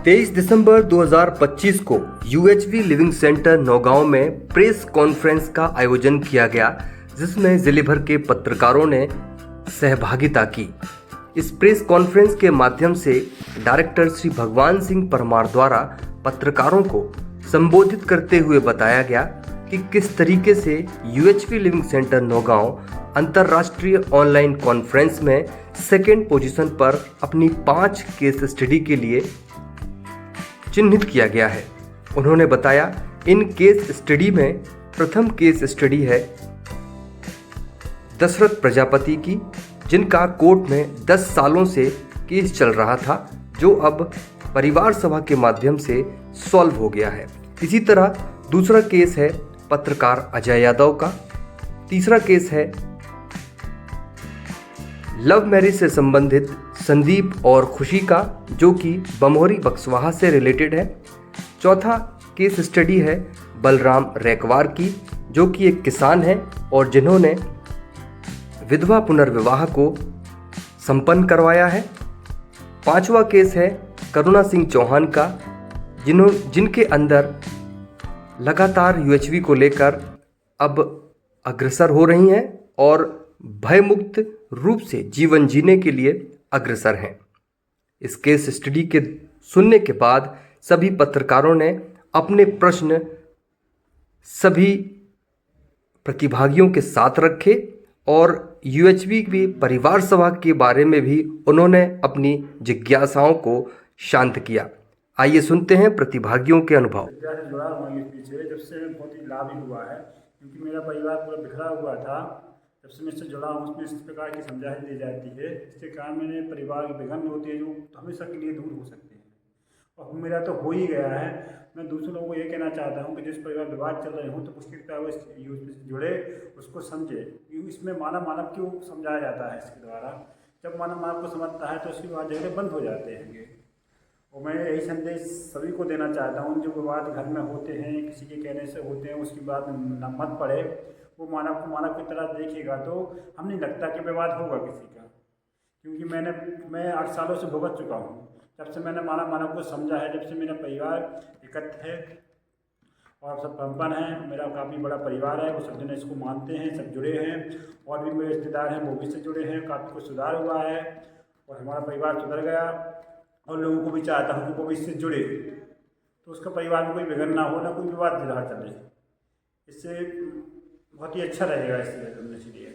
23 दिसंबर 2025 को UHV living centre Naugaon में press conference का आयोजन किया गया, जिसमें जिले भर के पत्रकारों ने सहभागिता की। इस प्रेस कॉन्फ्रेंस के माध्यम से डायरेक्टर श्री भगवान सिंह परमार द्वारा पत्रकारों को संबोधित करते हुए बताया गया कि किस तरीके से यूएचवी लिविंग सेंटर नौगांव अंतर्राष्ट्रीय ऑनलाइन कॉन्फ्रेंस में सेकेंड पोजीशन पर अपनी 5 केस स्टडी के लिए चिन्हित किया गया है। उन्होंने बताया, इन केस स्टडी में प्रथम केस स्टडी है दशरथ प्रजापति की, जिनका कोर्ट में 10 सालों से केस चल रहा था, जो अब परिवार सभा के माध्यम से सॉल्व हो गया है। इसी तरह दूसरा केस है पत्रकार अजय यादव का। तीसरा केस है लव मैरिज से संबंधित संदीप और खुशी का, जो कि बमोरी बक्सवाहा से रिलेटेड है। चौथा केस स्टडी है बलराम रैकवार की, जो कि एक किसान है और जिन्होंने विधवा पुनर्विवाह को संपन्न करवाया है। पांचवा केस है करुणा सिंह चौहान का, जिनके अंदर लगातार यूएचवी को लेकर अब अग्रसर हो रही हैं और भयमुक्त रूप से जीवन जीने के लिए अग्रसर हैं। इस केस स्टडी के सुनने के बाद सभी पत्रकारों ने अपने प्रश्न सभी प्रतिभागियों के साथ रखे और यूएचवी की परिवार सभा के बारे में भी उन्होंने अपनी जिज्ञासाओं को शांत किया। आइए सुनते हैं प्रतिभागियों के अनुभव। जुड़ा हुआ हूँ इस पीछे, जब से बहुत ही लाभ ही हुआ है, क्योंकि मेरा परिवार पूरा बिखरा हुआ था। जब से मैं इससे जुड़ा हूँ, उसमें इस प्रकार की समझाइश दी जाती है, इसके कारण मैंने परिवार की विघन होती है जो हमेशा के लिए दूर हो सकते हैं, और मेरा तो हो ही गया है। मैं दूसरे लोगों को ये कहना चाहता हूँ कि जिस परिवार विवाद चल रहे हों, तो उसकी वो इस यूज से जुड़े, उसको समझे। इसमें मानव मानव क्यों समझाया जाता है इसके द्वारा। जब मानव मानव को समझता है तो उसके बाद झगड़े बंद हो जाते हैं। और मैं यही संदेश सभी को देना चाहता हूँ, जो विवाद घर में होते हैं, किसी के कहने से होते हैं, उसकी बात न मत पड़े। वो मानव को मानव की तरह देखेगा तो हम नहीं लगता कि विवाद होगा किसी का, क्योंकि मैं 8 सालों से भुगत चुका हूँ। जब से मैंने मानव मानव को समझा है, जब से मेरा परिवार एकत्र है और सब पंपन है, मेरा काफ़ी बड़ा परिवार है, वो सब जने इसको मानते हैं, सब जुड़े हैं। और भी मेरे रिश्तेदार हैं, वो भी से जुड़े हैं, काफ़ी कुछ सुधार हुआ है और हमारा परिवार सुधर गया। और लोगों को भी चाहता हूँ कि वो भी इससे जुड़े, तो उसका परिवार में कोई बिगड़ ना हो, ना कोई विवाद रहा चले। इससे बहुत ही अच्छा रहेगा इसलिए।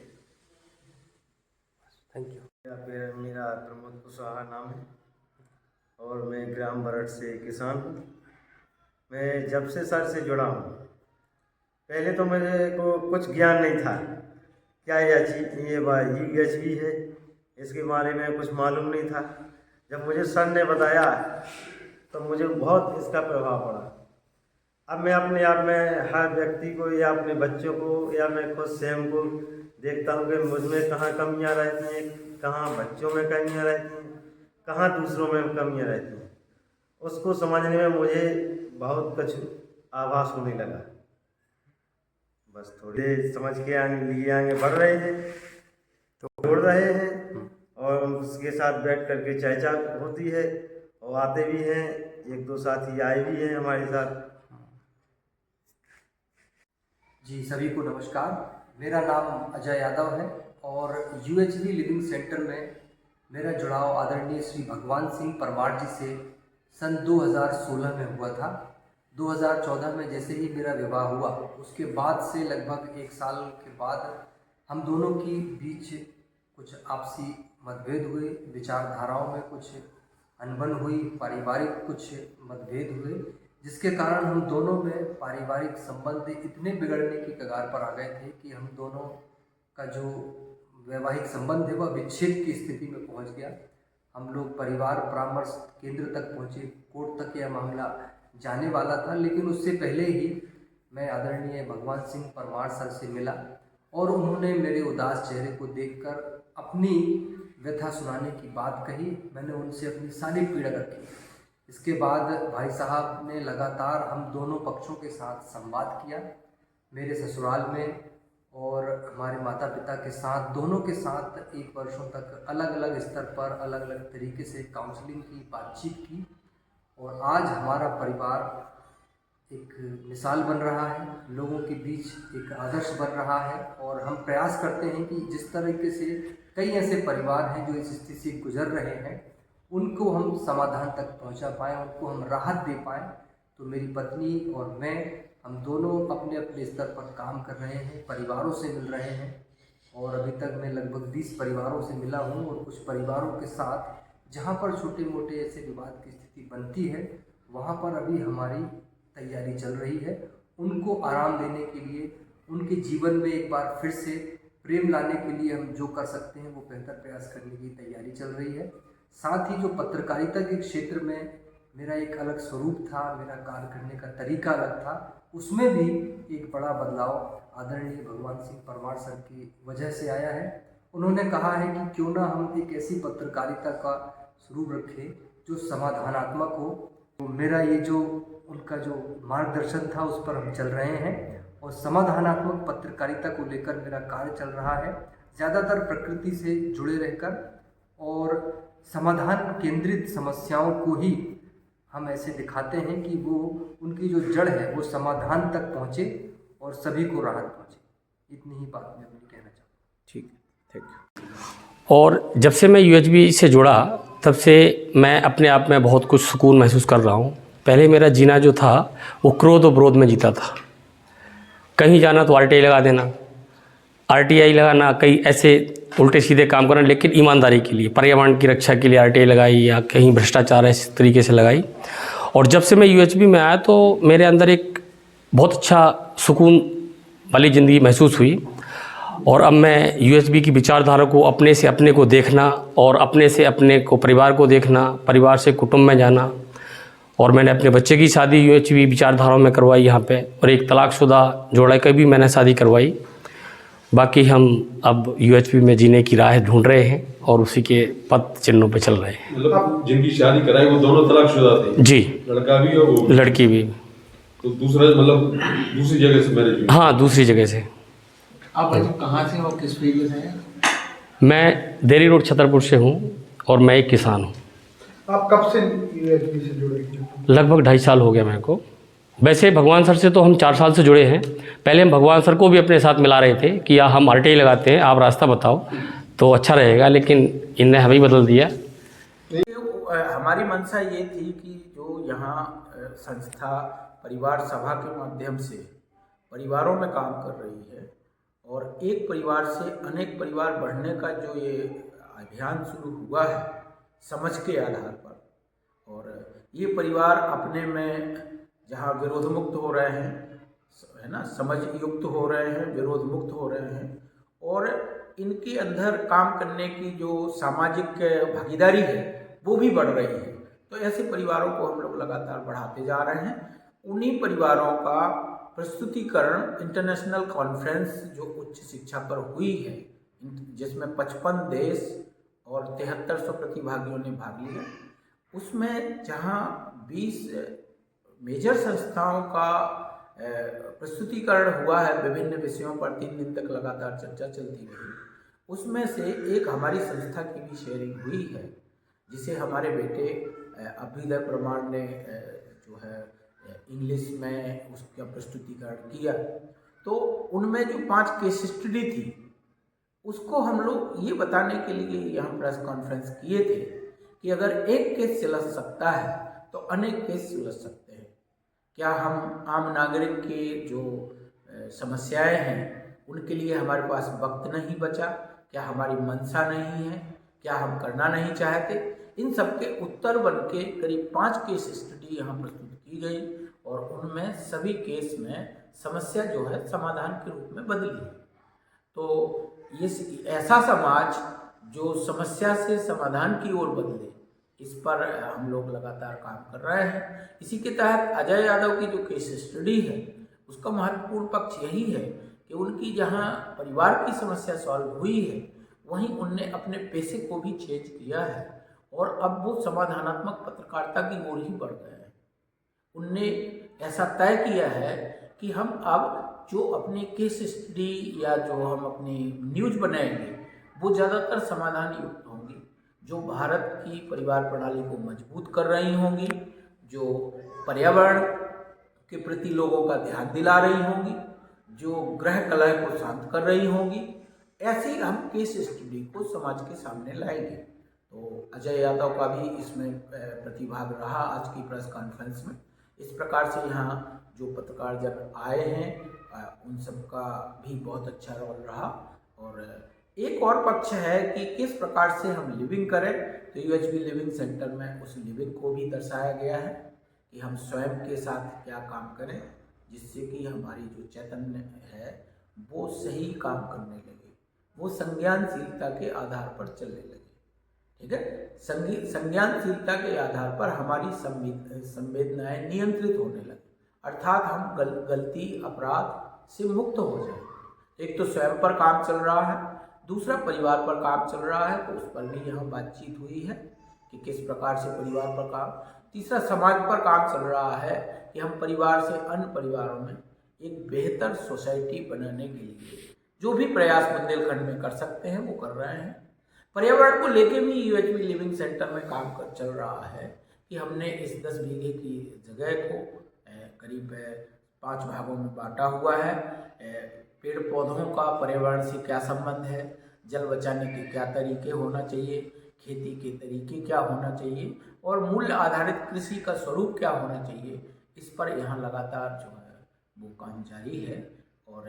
Thank you. मेरा प्रमोद कुशवाहा नाम है और मैं ग्राम बरट से किसान हूँ। मैं जब से सर से जुड़ा हूँ, पहले तो मेरे को कुछ ज्ञान नहीं था क्या ये यूएचवी है, इसके बारे में कुछ मालूम नहीं था। जब मुझे सर ने बताया तो मुझे बहुत इसका प्रभाव पड़ा। अब मैं अपने आप में हर व्यक्ति को या अपने बच्चों को या मैं खुद स्वयं को देखता हूँ कि मुझ में कहाँ कमियाँ रहती हैं, कहाँ बच्चों में कमियाँ रहती हैं, कहाँ दूसरों में कमियाँ रहती हैं। उसको समझने में मुझे बहुत कुछ आभास होने लगा। बस थोड़ी समझ के आगे बढ़ रहे हैं, तो जोड़ रहे हैं और उसके साथ बैठ करके चर्चा होती है और आते भी हैं। 1-2 साथी आए भी हैं हमारे साथ। जी, सभी को नमस्कार। मेरा नाम अजय यादव है और यूएचवी लिविंग सेंटर में मेरा जुड़ाव आदरणीय श्री भगवान सिंह परमार जी से सन 2016 में हुआ था। 2014 में जैसे ही मेरा विवाह हुआ, उसके बाद से लगभग 1 साल के बाद हम दोनों की बीच कुछ आपसी मतभेद हुए, विचारधाराओं में कुछ अनबन हुई, पारिवारिक कुछ मतभेद हुए, जिसके कारण हम दोनों में पारिवारिक संबंध इतने बिगड़ने की कगार पर आ गए थे कि हम दोनों का जो वैवाहिक संबंध है वह विच्छेद की स्थिति में पहुंच गया। हम लोग परिवार परामर्श केंद्र तक पहुंचे, कोर्ट तक यह मामला जाने वाला था, लेकिन उससे पहले ही मैं आदरणीय भगवान सिंह परमार सर से मिला और उन्होंने मेरे उदास चेहरे को देखकर अपनी व्यथा सुनाने की बात कही। मैंने उनसे अपनी सारी पीड़ा रखी। इसके बाद भाई साहब ने लगातार हम दोनों पक्षों के साथ संवाद किया, मेरे ससुराल में और हमारे माता पिता के साथ, दोनों के साथ 1 वर्षों तक अलग अलग स्तर पर अलग अलग तरीके से काउंसलिंग की, बातचीत की और आज हमारा परिवार एक मिसाल बन रहा है, लोगों के बीच एक आदर्श बन रहा है। और हम प्रयास करते हैं कि जिस तरीके से कई ऐसे परिवार हैं जो इस स्थिति से गुजर रहे हैं, उनको हम समाधान तक पहुंचा पाएँ, उनको हम राहत दे पाएँ। तो मेरी पत्नी और मैं, हम दोनों अपने अपने स्तर पर काम कर रहे हैं, परिवारों से मिल रहे हैं। और अभी तक मैं लगभग 20 परिवारों से मिला हूं, और कुछ परिवारों के साथ जहां पर छोटे मोटे ऐसे विवाद की स्थिति बनती है, वहां पर अभी हमारी तैयारी चल रही है। उनको आराम देने के लिए, उनके जीवन में एक बार फिर से प्रेम लाने के लिए हम जो कर सकते हैं वो बेहतर प्रयास करने की तैयारी चल रही है। साथ ही जो पत्रकारिता के क्षेत्र में मेरा एक अलग स्वरूप था, मेरा कार्य करने का तरीका अलग था, उसमें भी एक बड़ा बदलाव आदरणीय भगवान सिंह परमार सर की वजह से आया है। उन्होंने कहा है कि क्यों ना हम एक ऐसी पत्रकारिता का स्वरूप रखें जो समाधानात्मक हो। तो मेरा ये जो उनका जो मार्गदर्शन था उस पर हम चल रहे हैं, और समाधानात्मक पत्रकारिता को लेकर मेरा कार्य चल रहा है, ज़्यादातर प्रकृति से जुड़े रहकर और समाधान केंद्रित समस्याओं को ही हम ऐसे दिखाते हैं कि वो उनकी जो जड़ है वो समाधान तक पहुँचे और सभी को राहत पहुँचे। इतनी ही बात मैं अपनी कहना चाहूँ। ठीक, थैंक यू। और जब से मैं यूएचबी से जुड़ा तब से मैं अपने आप में बहुत कुछ सुकून महसूस कर रहा हूँ। पहले मेरा जीना जो था वो क्रोध और विरोध में जीता था। कहीं जाना तो आरटीआई लगा देना, आरटीआई लगाना, कई ऐसे उल्टे सीधे काम करना, लेकिन ईमानदारी के लिए, पर्यावरण की रक्षा के लिए आरटीआई लगाई, या कहीं भ्रष्टाचार इस तरीके से लगाई। और जब से मैं यूएचबी में आया तो मेरे अंदर एक बहुत अच्छा सुकून वाली ज़िंदगी महसूस हुई। और अब मैं यूएचबी की विचारधारा को अपने से अपने को देखना, और अपने से अपने को परिवार को देखना, परिवार से कुटुंब में जाना। और मैंने अपने बच्चे की शादी यूएचबी विचारधाराओं में करवाई यहाँ पे, और एक तलाकशुदा जोड़े की भी मैंने शादी करवाई। बाकी हम अब यूएचबी में जीने की राह ढूंढ रहे हैं और उसी के पथ चिन्हों पे चल रहे हैं। मतलब जिनकी शादी कराई वो दोनों तलाकशुदा थे? जी, लड़का भी और वो लड़की भी। तो दूसरा मतलब दूसरी जगह से मैरिज हुई? हाँ, दूसरी जगह से। आप भाई कहाँ से और किस फील्ड से हैं? मैं देरी रोड छतरपुर से हूँ और मैं एक किसान हूँ। आप कब से यूएचबी से जुड़े हैं? लगभग 2.5 साल हो गया मेरे को। वैसे भगवान सर से तो हम 4 साल से जुड़े हैं। पहले हम भगवान सर को भी अपने साथ मिला रहे थे कि हम आरटीआई लगाते हैं, आप रास्ता बताओ तो अच्छा रहेगा, लेकिन इनने हमें बदल दिया। हमारी मंशा ये थी कि जो यहाँ संस्था परिवार सभा के माध्यम से परिवारों में काम कर रही है, और एक परिवार से अनेक परिवार बढ़ने का जो ये अभियान शुरू हुआ है समझ के आधार पर, और ये परिवार अपने में जहाँ विरोध मुक्त हो रहे हैं, है ना, समझ युक्त हो रहे हैं, विरोध मुक्त हो रहे हैं, और इनके अंदर काम करने की जो सामाजिक भागीदारी है वो भी बढ़ रही है। तो ऐसे परिवारों को हम लोग लगातार बढ़ाते जा रहे हैं। उन्हीं परिवारों का प्रस्तुतिकरण इंटरनेशनल कॉन्फ्रेंस जो उच्च शिक्षा पर हुई है, जिसमें 55 देश और 7300 प्रतिभागियों ने भाग लिया, उसमें जहां 20 मेजर संस्थाओं का प्रस्तुतिकरण हुआ है विभिन्न विषयों पर, 3 दिन तक लगातार चर्चा चलती रही। उसमें से एक हमारी संस्था की भी शेयरिंग हुई है, जिसे हमारे बेटे अभ्युदय परमार ने जो है इंग्लिश में उसका प्रस्तुतिकरण किया। तो उनमें जो 5 केस स्टडी थी उसको हम लोग ये बताने के लिए यहाँ प्रेस कॉन्फ्रेंस किए थे कि अगर एक केस सुलझ सकता है तो अनेक केस सुलझ सकते हैं। क्या हम आम नागरिक के जो समस्याएं हैं उनके लिए हमारे पास वक्त नहीं बचा? क्या हमारी मंशा नहीं है? क्या हम करना नहीं चाहते? इन सब के उत्तर बन के करीब 5 केस स्टडी यहाँ प्रस्तुत की गई, और उनमें सभी केस में समस्या जो है समाधान के रूप में बदली है। तो ये ऐसा समाज जो समस्या से समाधान की ओर बदले, इस पर हम लोग लगातार काम कर रहे हैं। इसी के तहत अजय यादव की जो केस स्टडी है उसका महत्वपूर्ण पक्ष यही है कि उनकी जहां परिवार की समस्या सॉल्व हुई है, वहीं उनने अपने पेशे को भी चेंज किया है, और अब वो समाधानात्मक पत्रकारिता की ओर ही बढ़ गए हैं। उनने ऐसा तय किया है कि हम अब जो अपने केस स्टडी या जो हम अपनी न्यूज़ बनाएंगे वो ज़्यादातर समाधान युक्त होंगी, जो भारत की परिवार प्रणाली को मजबूत कर रही होंगी, जो पर्यावरण के प्रति लोगों का ध्यान दिला रही होंगी, जो ग्रह कलह को शांत कर रही होंगी, ऐसे हम केस स्टडी को समाज के सामने लाएंगे। तो अजय यादव का भी इसमें प्रतिभाग रहा आज की प्रेस कॉन्फ्रेंस में। इस प्रकार से यहाँ जो पत्रकार जन आए हैं उन सब का भी बहुत अच्छा रोल रहा। और एक और पक्ष है कि किस प्रकार से हम लिविंग करें, तो यूएचबी लिविंग सेंटर में उस लिविंग को भी दर्शाया गया है कि हम स्वयं के साथ क्या काम करें जिससे कि हमारी जो चैतन्य है वो सही काम करने लगे, वो संज्ञानशीलता के आधार पर चलने लगे। ठीक है, संज्ञानशीलता के आधार पर हमारी संवेदनाएं नियंत्रित होने लगे, अर्थात हम गलती अपराध से मुक्त हो जाए। एक तो स्वयं पर काम चल रहा है, दूसरा परिवार पर काम चल रहा है, तो उस पर भी यहाँ बातचीत हुई है कि किस प्रकार से परिवार पर काम, तीसरा समाज पर काम चल रहा है कि हम परिवार से अन्य परिवारों में एक बेहतर सोसाइटी बनाने के लिए जो भी प्रयास बुंदेलखंड में कर सकते हैं वो कर रहे हैं। पर्यावरण को लेके भी यूएचबी लिविंग सेंटर में काम कर चल रहा है कि हमने इस 10 बीघे की जगह को करीब 5 भागों में बांटा हुआ है। पेड़ पौधों का पर्यावरण से क्या संबंध है, जल बचाने के क्या तरीके होना चाहिए, खेती के तरीके क्या होना चाहिए और मूल्य आधारित कृषि का स्वरूप क्या होना चाहिए, इस पर यहाँ लगातार जो है वो काम जारी है। और